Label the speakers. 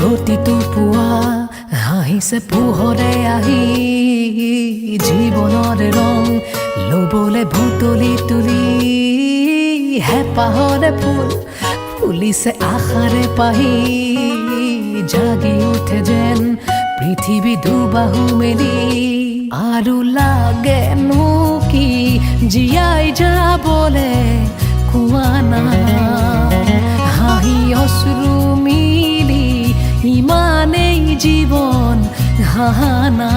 Speaker 1: প্ৰতিটো পুৱা হাঁহিছে পোহৰে আহি জীৱনৰ ৰং ল'বলে বুটলি তুলি হেঁপাহৰে ফুল ফুলিছে আশাৰে পাহি জাগি উঠে যেন পৃথিৱী দুবাহু মেলি আৰু লাগেনো কি জীয়াই যাবলে কোৱা না হাঁহি অশ্ৰু মিলি ইমানেই জীৱন হাহানা